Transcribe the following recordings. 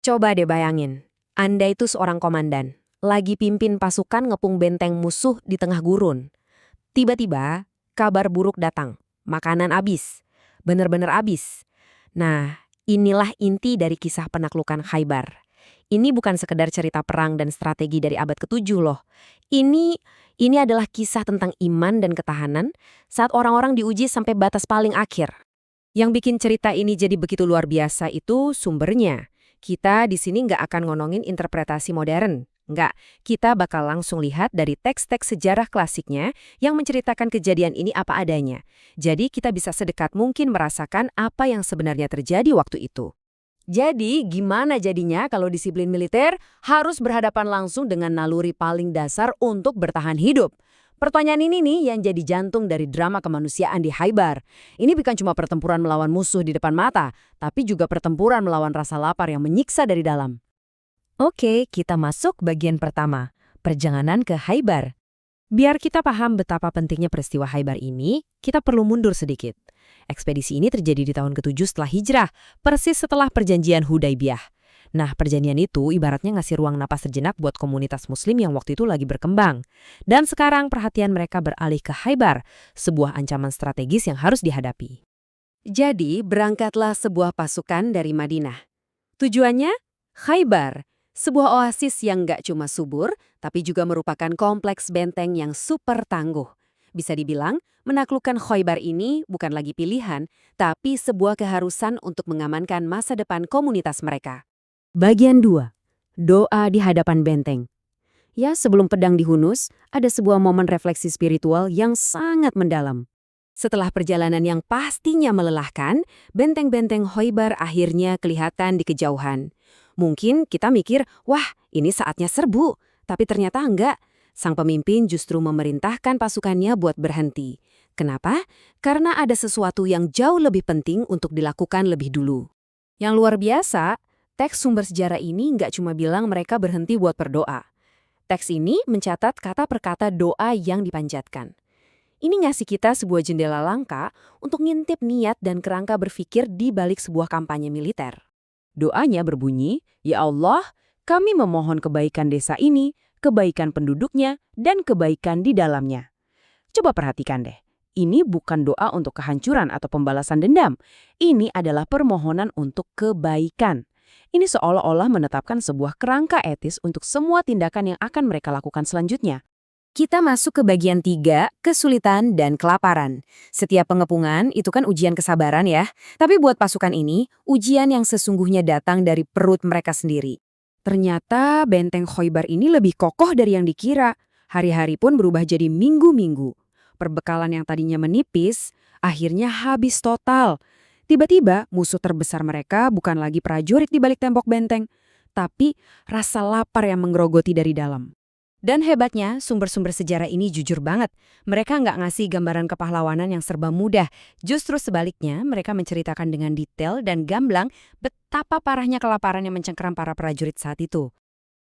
Coba deh bayangin, Anda itu seorang komandan, lagi pimpin pasukan ngepung benteng musuh di tengah gurun. Tiba-tiba, kabar buruk datang, makanan habis, bener-bener habis. Nah, inilah inti dari kisah penaklukan Khaybar. Ini bukan sekedar cerita perang dan strategi dari abad ke-7 loh. Ini ini adalah kisah tentang iman dan ketahanan saat orang-orang diuji sampai batas paling akhir. Yang bikin cerita ini jadi begitu luar biasa itu sumbernya. Kita di sini nggak akan ngonongin interpretasi modern. Nggak, kita bakal langsung lihat dari teks-teks sejarah klasiknya yang menceritakan kejadian ini apa adanya. Jadi kita bisa sedekat mungkin merasakan apa yang sebenarnya terjadi waktu itu. Jadi, gimana jadinya kalau disiplin militer harus berhadapan langsung dengan naluri paling dasar untuk bertahan hidup? Pertanyaan ini nih yang jadi jantung dari drama kemanusiaan di Khaybar. Ini bukan cuma pertempuran melawan musuh di depan mata, tapi juga pertempuran melawan rasa lapar yang menyiksa dari dalam. Oke, kita masuk bagian pertama, perjalanan ke Khaybar. Biar kita paham betapa pentingnya peristiwa Khaybar ini, kita perlu mundur sedikit. Ekspedisi ini terjadi di tahun ke-7 setelah hijrah, persis setelah perjanjian Hudaybiyah. Nah, perjanjian itu ibaratnya ngasih ruang napas sejenak buat komunitas muslim yang waktu itu lagi berkembang. Dan sekarang perhatian mereka beralih ke Khaybar, sebuah ancaman strategis yang harus dihadapi. Jadi, berangkatlah sebuah pasukan dari Madinah. Tujuannya? Khaybar, sebuah oasis yang nggak cuma subur, tapi juga merupakan kompleks benteng yang super tangguh. Bisa dibilang, menaklukkan Khaybar ini bukan lagi pilihan, tapi sebuah keharusan untuk mengamankan masa depan komunitas mereka. Bagian 2. Doa di hadapan benteng. Ya, sebelum pedang dihunus, ada sebuah momen refleksi spiritual yang sangat mendalam. Setelah perjalanan yang pastinya melelahkan, benteng-benteng Khaybar akhirnya kelihatan di kejauhan. Mungkin kita mikir, wah ini saatnya serbu. Tapi ternyata enggak. Sang pemimpin justru memerintahkan pasukannya buat berhenti. Kenapa? Karena ada sesuatu yang jauh lebih penting untuk dilakukan lebih dulu. Yang luar biasa, teks sumber sejarah ini nggak cuma bilang mereka berhenti buat berdoa. Teks ini mencatat kata per kata doa yang dipanjatkan. Ini ngasih kita sebuah jendela langka untuk ngintip niat dan kerangka berpikir di balik sebuah kampanye militer. Doanya berbunyi, "Ya Allah, kami memohon kebaikan desa ini, kebaikan penduduknya, dan kebaikan di dalamnya." Coba perhatikan deh, ini bukan doa untuk kehancuran atau pembalasan dendam. Ini adalah permohonan untuk kebaikan. Ini seolah-olah menetapkan sebuah kerangka etis untuk semua tindakan yang akan mereka lakukan selanjutnya. Kita masuk ke bagian 3, kesulitan dan kelaparan. Setiap pengepungan itu kan ujian kesabaran ya. Tapi buat pasukan ini, ujian yang sesungguhnya datang dari perut mereka sendiri. Ternyata benteng Khaybar ini lebih kokoh dari yang dikira. Hari-hari pun berubah jadi minggu-minggu. Perbekalan yang tadinya menipis, akhirnya habis total. Tiba-tiba musuh terbesar mereka bukan lagi prajurit di balik tembok benteng, tapi rasa lapar yang menggerogoti dari dalam. Dan hebatnya, sumber-sumber sejarah ini jujur banget. Mereka nggak ngasih gambaran kepahlawanan yang serba mudah. Justru sebaliknya, mereka menceritakan dengan detail dan gamblang betapa parahnya kelaparan yang mencengkeram para prajurit saat itu.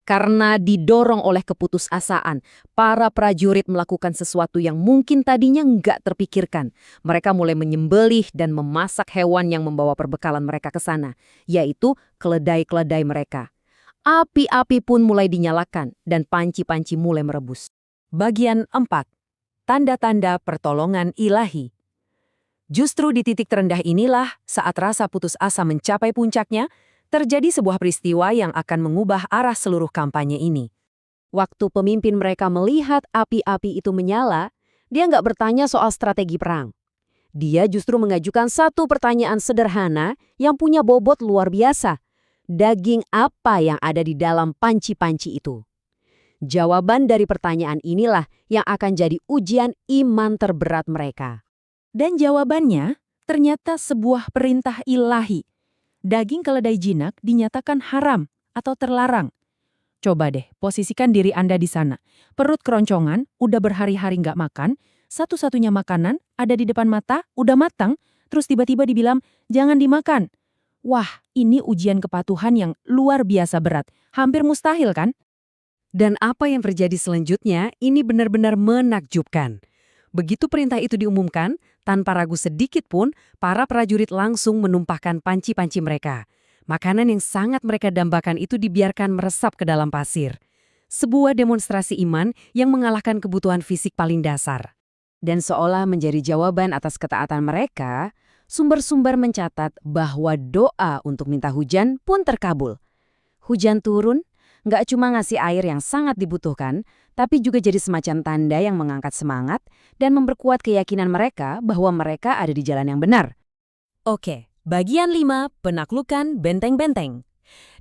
Karena didorong oleh keputusasaan, para prajurit melakukan sesuatu yang mungkin tadinya nggak terpikirkan. Mereka mulai menyembelih dan memasak hewan yang membawa perbekalan mereka ke sana, yaitu keledai-keledai mereka. Api-api pun mulai dinyalakan dan panci-panci mulai merebus. Bagian 4. Tanda-tanda pertolongan ilahi. Justru di titik terendah inilah, saat rasa putus asa mencapai puncaknya, terjadi sebuah peristiwa yang akan mengubah arah seluruh kampanye ini. Waktu pemimpin mereka melihat api-api itu menyala, dia nggak bertanya soal strategi perang. Dia justru mengajukan satu pertanyaan sederhana yang punya bobot luar biasa. Daging apa yang ada di dalam panci-panci itu? Jawaban dari pertanyaan inilah yang akan jadi ujian iman terberat mereka. Dan jawabannya ternyata sebuah perintah ilahi. Daging keledai jinak dinyatakan haram atau terlarang. Coba deh, posisikan diri Anda di sana. Perut keroncongan, udah berhari-hari nggak makan, satu-satunya makanan ada di depan mata, udah matang, terus tiba-tiba dibilang, jangan dimakan. Wah, ini ujian kepatuhan yang luar biasa berat. Hampir mustahil kan? Dan apa yang terjadi selanjutnya, ini benar-benar menakjubkan. Begitu perintah itu diumumkan, tanpa ragu sedikit pun, para prajurit langsung menumpahkan panci-panci mereka. Makanan yang sangat mereka dambakan itu dibiarkan meresap ke dalam pasir. Sebuah demonstrasi iman yang mengalahkan kebutuhan fisik paling dasar. Dan seolah menjadi jawaban atas ketaatan mereka, sumber-sumber mencatat bahwa doa untuk minta hujan pun terkabul. Hujan turun, nggak cuma ngasih air yang sangat dibutuhkan, tapi juga jadi semacam tanda yang mengangkat semangat dan memperkuat keyakinan mereka bahwa mereka ada di jalan yang benar. Oke, bagian 5, penaklukan benteng-benteng.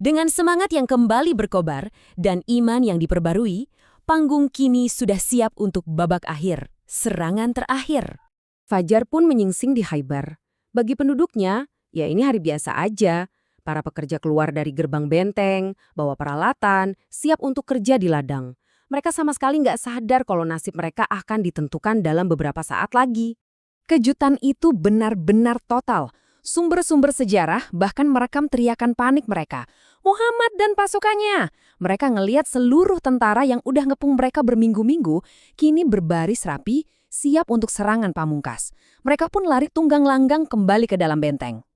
Dengan semangat yang kembali berkobar dan iman yang diperbarui, panggung kini sudah siap untuk babak akhir, serangan terakhir. Fajar pun menyingsing di Khaybar. Bagi penduduknya, ya ini hari biasa aja. Para pekerja keluar dari gerbang benteng, bawa peralatan, siap untuk kerja di ladang. Mereka sama sekali nggak sadar kalau nasib mereka akan ditentukan dalam beberapa saat lagi. Kejutan itu benar-benar total. Sumber-sumber sejarah bahkan merekam teriakan panik mereka. Muhammad dan pasukannya! Mereka ngelihat seluruh tentara yang udah ngepung mereka berminggu-minggu, kini berbaris rapi, siap untuk serangan pamungkas. Mereka pun lari tunggang langgang kembali ke dalam benteng.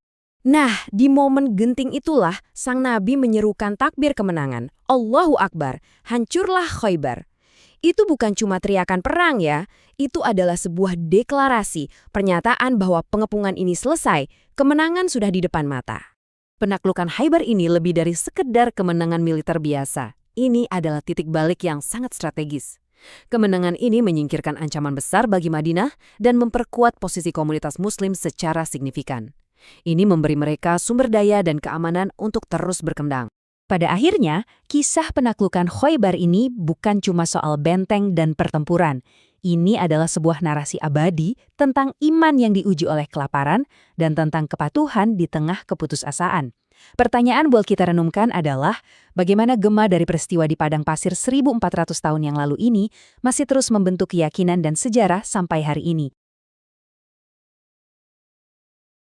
Nah, di momen genting itulah sang Nabi menyerukan takbir kemenangan. Allahu Akbar, hancurlah Khaybar. Itu bukan cuma teriakan perang ya, itu adalah sebuah deklarasi, pernyataan bahwa pengepungan ini selesai, kemenangan sudah di depan mata. Penaklukan Khaybar ini lebih dari sekedar kemenangan militer biasa. Ini adalah titik balik yang sangat strategis. Kemenangan ini menyingkirkan ancaman besar bagi Madinah dan memperkuat posisi komunitas Muslim secara signifikan. Ini memberi mereka sumber daya dan keamanan untuk terus berkembang. Pada akhirnya, kisah penaklukan Khaybar ini bukan cuma soal benteng dan pertempuran. Ini adalah sebuah narasi abadi tentang iman yang diuji oleh kelaparan dan tentang kepatuhan di tengah keputusasaan. Pertanyaan buat kita renungkan adalah, bagaimana gema dari peristiwa di padang pasir 1400 tahun yang lalu ini masih terus membentuk keyakinan dan sejarah sampai hari ini?